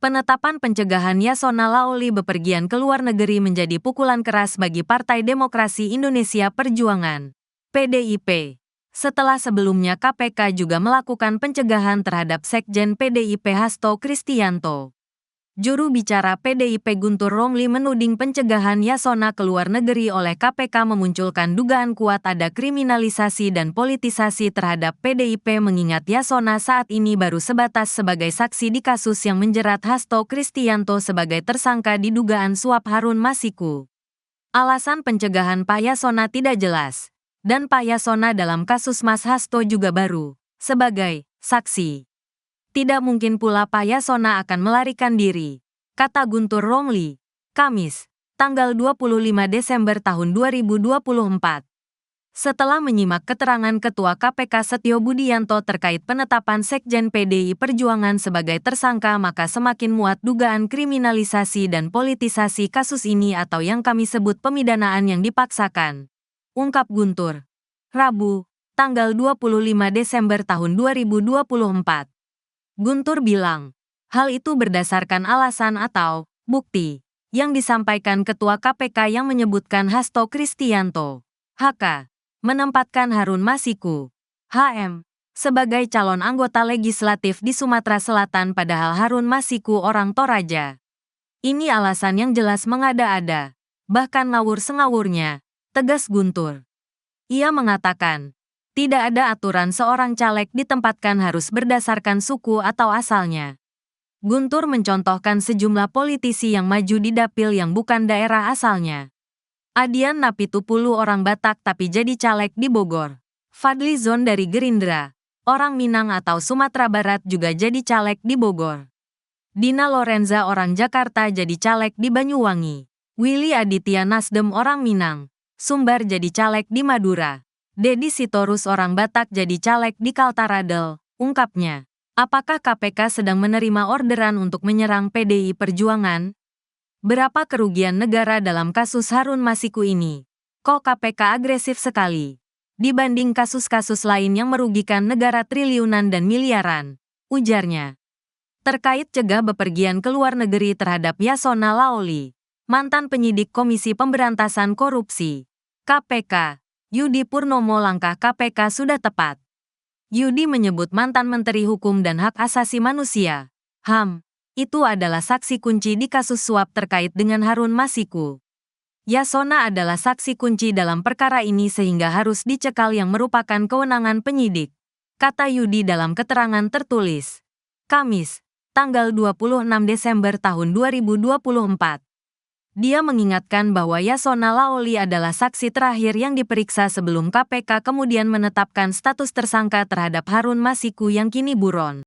Penetapan pencegahan Yasona Laoly bepergian ke luar negeri menjadi pukulan keras bagi Partai Demokrasi Indonesia Perjuangan (PDIP). Setelah sebelumnya KPK juga melakukan pencegahan terhadap Sekjen PDIP Hasto Kristianto. Juru bicara PDIP Guntur Romli menuding pencegahan Yasona ke luar negeri oleh KPK memunculkan dugaan kuat ada kriminalisasi dan politisasi terhadap PDIP mengingat Yasona saat ini baru sebatas sebagai saksi di kasus yang menjerat Hasto Kristianto sebagai tersangka di dugaan suap Harun Masiku. Alasan pencegahan Pak Yasona tidak jelas, dan Pak Yasona dalam kasus Mas Hasto juga baru sebagai saksi. Tidak mungkin pula Pak Yasona akan melarikan diri, kata Guntur Romli, Kamis, tanggal 25 Desember tahun 2024. Setelah menyimak keterangan Ketua KPK Setio Budianto terkait penetapan Sekjen PDI Perjuangan sebagai tersangka maka semakin muat dugaan kriminalisasi dan politisasi kasus ini atau yang kami sebut pemidanaan yang dipaksakan, ungkap Guntur. Rabu, tanggal 25 Desember tahun 2024. Guntur bilang, hal itu berdasarkan alasan atau bukti yang disampaikan Ketua KPK yang menyebutkan Hasto Kristianto, HK, menempatkan Harun Masiku, HM, sebagai calon anggota legislatif di Sumatera Selatan padahal Harun Masiku orang Toraja. Ini alasan yang jelas mengada-ada, bahkan ngawur-sengawurnya, tegas Guntur. Ia mengatakan, tidak ada aturan seorang caleg ditempatkan harus berdasarkan suku atau asalnya. Guntur mencontohkan sejumlah politisi yang maju di dapil yang bukan daerah asalnya. Adian Napitupulu orang Batak tapi jadi caleg di Bogor. Fadly Zon dari Gerindra, orang Minang atau Sumatera Barat juga jadi caleg di Bogor. Dina Lorenza orang Jakarta jadi caleg di Banyuwangi. Willy Aditya Nasdem orang Minang, Sumbar jadi caleg di Madura. Dedi Sitorus orang Batak jadi caleg di Kaltaradel, ungkapnya. Apakah KPK sedang menerima orderan untuk menyerang PDI Perjuangan? Berapa kerugian negara dalam kasus Harun Masiku ini? Kok KPK agresif sekali? Dibanding kasus-kasus lain yang merugikan negara triliunan dan miliaran, ujarnya. Terkait cegah bepergian ke luar negeri terhadap Yasona Laoly, mantan penyidik Komisi Pemberantasan Korupsi, KPK, Yudi Purnomo langkah KPK sudah tepat. Yudi menyebut mantan Menteri Hukum dan Hak Asasi Manusia, HAM, itu adalah saksi kunci di kasus suap terkait dengan Harun Masiku. Yasona adalah saksi kunci dalam perkara ini sehingga harus dicekal yang merupakan kewenangan penyidik, kata Yudi dalam keterangan tertulis. Kamis, tanggal 26 Desember tahun 2024. Dia mengingatkan bahwa Yasona Laoly adalah saksi terakhir yang diperiksa sebelum KPK kemudian menetapkan status tersangka terhadap Harun Masiku yang kini buron.